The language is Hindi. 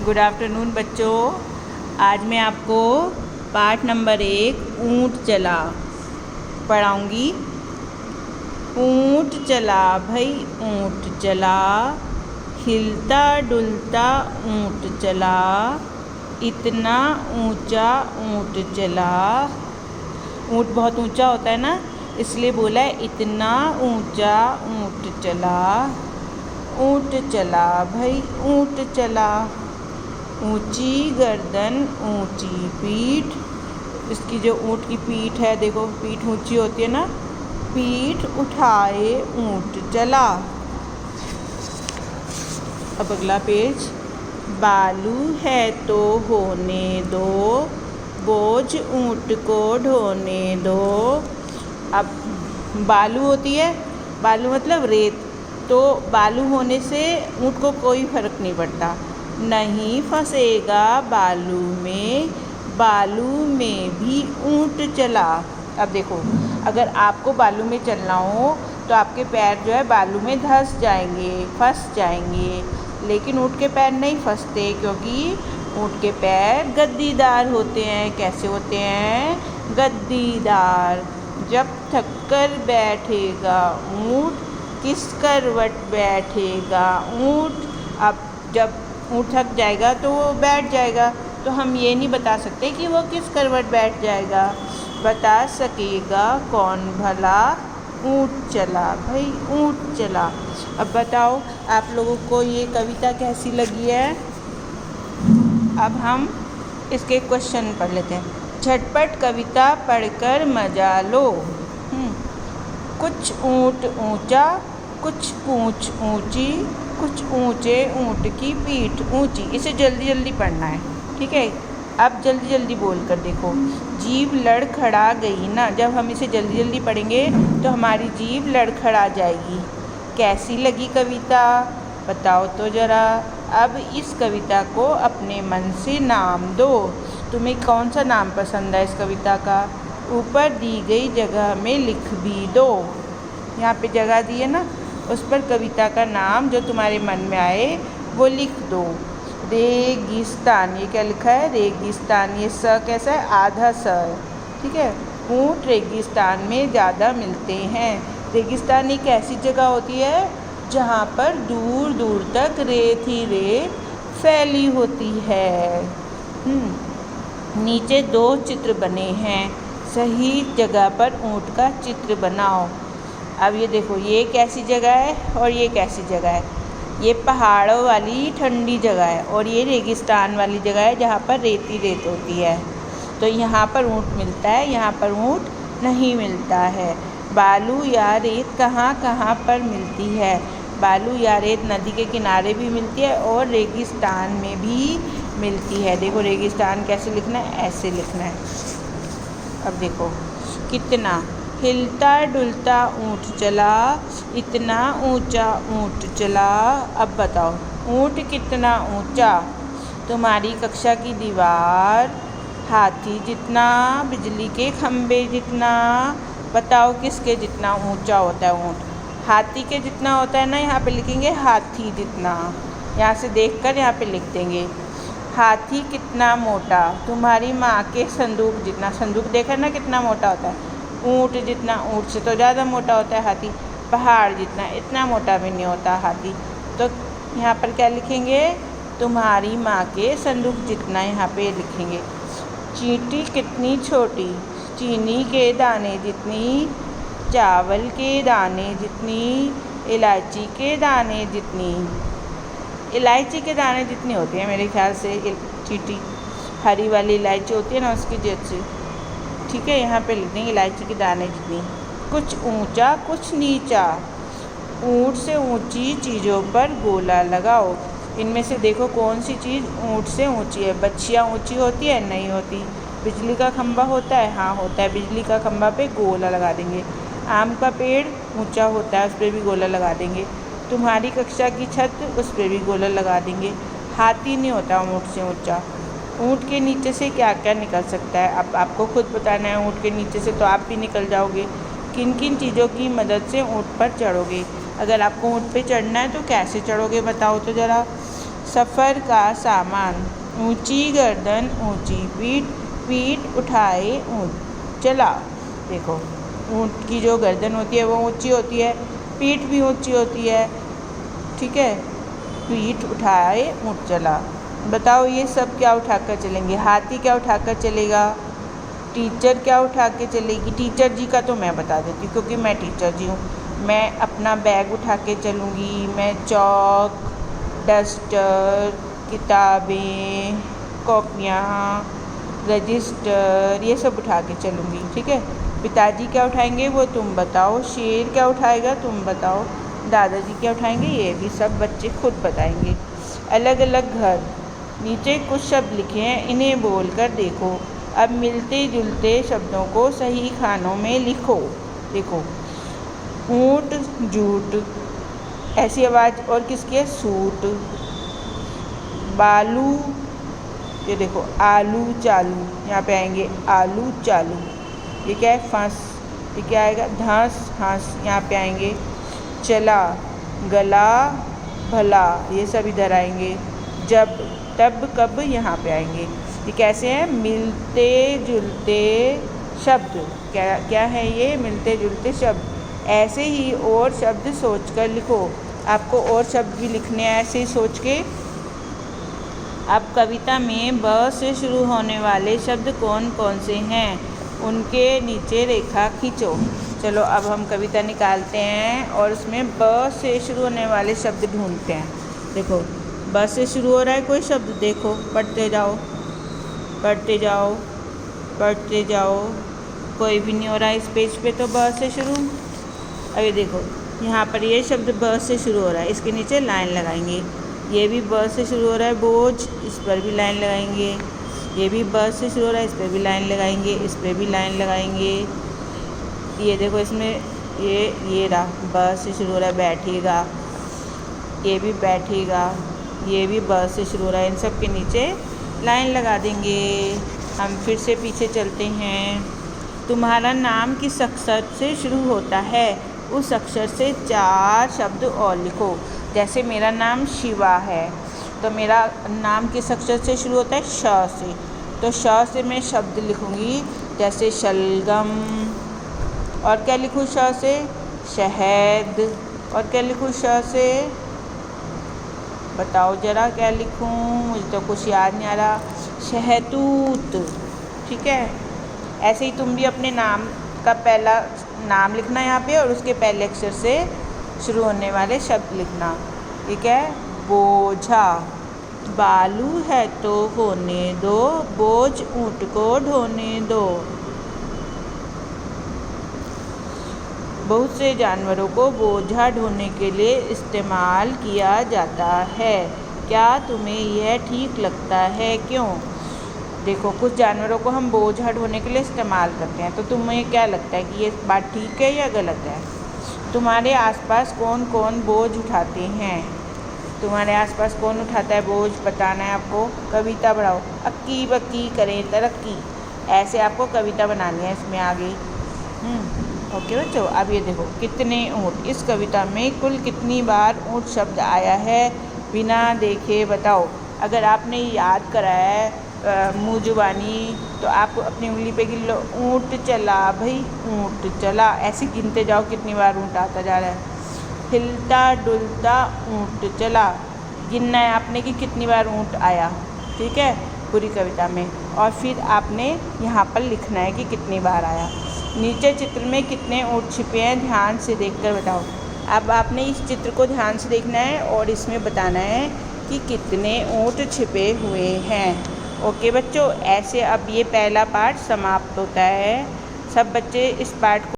गुड आफ्टरनून बच्चों। आज मैं आपको पाठ नंबर 1 ऊँट चला पढ़ाऊँगी। ऊँट चला भाई ऊँट चला, हिलता डुलता ऊँट चला, इतना ऊंचा ऊँट चला। ऊँट बहुत ऊंचा होता है ना, इसलिए बोला है इतना ऊंचा ऊँट चला। ऊँट चला भाई ऊँट चला, ऊंची गर्दन ऊंची पीठ। इसकी जो ऊँट की पीठ है, देखो पीठ ऊंची होती है ना, पीठ उठाए ऊँट चला। अब अगला पेज। बालू है तो होने दो, बोझ ऊँट को ढोने दो। अब बालू होती है, बालू मतलब रेत, तो बालू होने से ऊँट को कोई फ़र्क नहीं पड़ता, नहीं फंसेगा बालू में, बालू में भी ऊँट चला। अब देखो, अगर आपको बालू में चलना हो तो आपके पैर जो है बालू में धंस जाएंगे, फंस जाएंगे, लेकिन ऊँट के पैर नहीं फंसते, क्योंकि ऊँट के पैर गद्दीदार होते हैं। कैसे होते हैं? गद्दीदार। जब थक कर बैठेगा ऊँट, किस करवट बैठेगा ऊँट। अब जब ऊँट थक जाएगा तो वो बैठ जाएगा, तो हम ये नहीं बता सकते कि वो किस करवट बैठ जाएगा। बता सकेगा कौन भला, ऊँट चला भाई ऊँट चला। अब बताओ आप लोगों को ये कविता कैसी लगी है। अब हम इसके क्वेश्चन पढ़ लेते हैं। झटपट कविता पढ़कर मजा लो। कुछ ऊँट ऊंचा, कुछ पूँछ ऊंची, कुछ ऊंचे ऊँट की पीठ ऊंची। इसे जल्दी जल्दी पढ़ना है, ठीक है। अब जल्दी जल्दी बोल कर देखो। जीभ लड़खड़ा गई ना, जब हम इसे जल्दी जल्दी पढ़ेंगे तो हमारी जीभ लड़खड़ा जाएगी। कैसी लगी कविता, बताओ तो ज़रा। अब इस कविता को अपने मन से नाम दो। तुम्हें कौन सा नाम पसंद है इस कविता का? ऊपर दी गई जगह में लिख भी दो। यहाँ पे जगह दी है ना, उस पर कविता का नाम जो तुम्हारे मन में आए वो लिख दो। रेगिस्तान, ये क्या लिखा है? रेगिस्तान। ये स कैसा है? आधा स है, ठीक है। ऊँट रेगिस्तान में ज़्यादा मिलते हैं। रेगिस्तान एक ऐसी जगह होती है जहाँ पर दूर दूर तक रेत ही रेत फैली होती है। नीचे 2 चित्र बने हैं, सही जगह पर ऊँट का चित्र बनाओ। अब ये देखो, ये कैसी जगह है और ये कैसी जगह है। ये पहाड़ों वाली ठंडी जगह है और ये रेगिस्तान वाली जगह है जहाँ पर रेती रेत होती है। तो यहाँ पर ऊँट मिलता है, यहाँ पर ऊँट नहीं मिलता है। बालू या रेत कहाँ कहाँ पर मिलती है? बालू या रेत नदी के किनारे भी मिलती है और रेगिस्तान में भी मिलती है। देखो रेगिस्तान कैसे लिखना है, ऐसे लिखना है। अब देखो, कितना हिलता डुलता ऊँट चला, इतना ऊंचा ऊँट चला। अब बताओ ऊँट कितना ऊंचा? तुम्हारी कक्षा की दीवार हाथी जितना, बिजली के खंभे जितना। बताओ किसके जितना ऊंचा होता है ऊँट? हाथी के जितना होता है ना, यहाँ पे लिखेंगे हाथी जितना। यहाँ से देखकर यहाँ पे लिख देंगे। हाथी कितना मोटा? तुम्हारी माँ के संदूक जितना। संदूक देखा ना कितना मोटा होता है। ऊँट जितना, ऊँट से तो ज़्यादा मोटा होता है हाथी। पहाड़ जितना, इतना मोटा भी नहीं होता हाथी। तो यहाँ पर क्या लिखेंगे? तुम्हारी माँ के संदूक जितना, यहाँ पे लिखेंगे। चींटी कितनी छोटी? चीनी के दाने जितनी, चावल के दाने जितनी, इलायची के दाने जितनी। इलायची के दाने जितनी होती है मेरे ख्याल से चींटी। हरी वाली इलायची होती है ना, उसकी जैसे, ठीक है। यहाँ पे लिख देंगे इलायची के दाने जितनी। कुछ ऊंचा कुछ नीचा, ऊँट से ऊंची चीज़ों पर गोला लगाओ। इनमें से देखो कौन सी चीज़ ऊँट से ऊंची है? बच्चियाँ ऊंची होती है? नहीं होती। बिजली का खंभा होता है? हाँ होता है। बिजली का खंभा पे गोला लगा देंगे। आम का पेड़ ऊंचा होता है, उस पर भी गोला लगा देंगे। तुम्हारी कक्षा की छत, उस पर भी गोला लगा देंगे। हाथी नहीं होता ऊँट से ऊंचा। ऊँट के नीचे से क्या क्या निकल सकता है? अब आपको खुद बताना है। ऊँट के नीचे से तो आप भी निकल जाओगे। किन किन चीज़ों की मदद से ऊँट पर चढ़ोगे? अगर आपको ऊँट पे चढ़ना है तो कैसे चढ़ोगे, बताओ तो ज़रा। सफ़र का सामान, ऊंची गर्दन ऊंची पीठ, पीठ उठाए ऊंट चला। देखो ऊंट की जो गर्दन होती है वो ऊंची होती है, पीठ भी ऊंची होती है, ठीक है। पीठ उठाए ऊंट चला। बताओ ये सब क्या उठाकर चलेंगे? हाथी क्या उठाकर चलेगा? टीचर क्या उठा के चलेगी? टीचर जी का तो मैं बता देती हूँ क्योंकि मैं टीचर जी हूँ। मैं अपना बैग उठा के चलूँगी। मैं चॉक, डस्टर, किताबें, कॉपियाँ, रजिस्टर ये सब उठा के चलूँगी, ठीक है। पिताजी क्या उठाएंगे वो तुम बताओ। शेर क्या उठाएगा तुम बताओ। दादाजी क्या उठाएंगे ये भी सब बच्चे खुद बताएंगे। अलग अलग घर, नीचे कुछ शब्द लिखे हैं, इन्हें बोलकर देखो। अब मिलते जुलते शब्दों को सही खानों में लिखो। देखो ऊँट जूट, ऐसी आवाज़ और किसकी है? सूट। बालू, ये देखो आलू चालू, यहाँ पे आएंगे आलू चालू। ये क्या है? फंस। ये क्या आएगा? धंस हंस, यहाँ पे आएंगे। चला, गला, भला, ये सब इधर आएंगे। जब, तब, कब, यहाँ पे आएंगे। ये कैसे हैं? मिलते जुलते शब्द। क्या क्या है ये? मिलते जुलते शब्द। ऐसे ही और शब्द सोचकर लिखो। आपको और शब्द भी लिखने हैं ऐसे ही सोच के। अब कविता में ब से शुरू होने वाले शब्द कौन कौन से हैं उनके नीचे रेखा खींचो। चलो अब हम कविता निकालते हैं और उसमें ब से शुरू होने वाले शब्द ढूंढते हैं। देखो ब से शुरू हो रहा है कोई शब्द, देखो पढ़ते जाओ पढ़ते जाओ पढ़ते जाओ। कोई भी नहीं हो रहा है इस पेज पे तो ब से शुरू। अभी देखो यहाँ पर ये शब्द ब से शुरू हो रहा है, इसके नीचे लाइन लगाएंगे। ये भी ब से शुरू हो रहा है, बोझ, इस पर भी लाइन लगाएंगे। ये भी ब से शुरू हो रहा है, इस पर भी लाइन लगाएंगे, इस पर भी लाइन लगाएंगे। ये देखो इसमें ये रहा ब से शुरू हो रहा है, बैठिएगा, ये भी बैठिएगा, ये भी ब से शुरू हो रहा है। इन सब के नीचे लाइन लगा देंगे। हम फिर से पीछे चलते हैं। तुम्हारा नाम किस अक्षर से शुरू होता है? उस अक्षर से 4 शब्द और लिखो। जैसे मेरा नाम शिवा है तो मेरा नाम किस अक्षर से शुरू होता है? श से। तो श से मैं शब्द लिखूँगी जैसे शलगम। और क्या लिखूँ श से? शहद। और क्या लिखूँ श से? बताओ ज़रा क्या लिखूँ, मुझे तो कुछ याद नहीं आ रहा। शहतूत, ठीक है। ऐसे ही तुम भी अपने नाम का पहला नाम लिखना यहाँ पे और उसके पहले अक्षर से शुरू होने वाले शब्द लिखना। ठीक है। बोझा, बालू है तो होने दो, बोझ ऊँट को ढोने दो। बहुत से जानवरों को बोझा ढोने के लिए इस्तेमाल किया जाता है। क्या तुम्हें यह ठीक लगता है? क्यों? देखो कुछ जानवरों को हम बोझा ढोने के लिए इस्तेमाल करते हैं, तो तुम्हें क्या लगता है कि ये बात ठीक है या गलत है? तुम्हारे आसपास कौन कौन बोझ उठाते हैं? तुम्हारे आसपास कौन उठाता है बोझ? बताना है आपको। कविता बढ़ाओ। अक्की बक्की करें तरक्की, ऐसे आपको कविता बनानी है इसमें आगे। ओके बच्चों, अब ये देखो कितने ऊँट। इस कविता में कुल कितनी बार ऊँट शब्द आया है बिना देखे बताओ। अगर आपने याद करा है मुँह जुबानी तो आप अपनी उंगली पे गिन लो। ऊँट चला भाई, ऊँट चला, ऐसे गिनते जाओ कितनी बार ऊँट आता जा रहा है। हिलता डुलता ऊँट चला, गिनना है आपने कि कितनी बार ऊँट आया। ठीक है, पूरी कविता में। और फिर आपने यहाँ पर लिखना है कि कितनी बार आया। नीचे चित्र में कितने ऊँट छिपे हैं ध्यान से देखकर बताओ। अब आपने इस चित्र को ध्यान से देखना है और इसमें बताना है कि कितने ऊँट छिपे हुए हैं। ओके बच्चों, ऐसे अब ये पहला पार्ट समाप्त होता है। सब बच्चे इस पार्ट को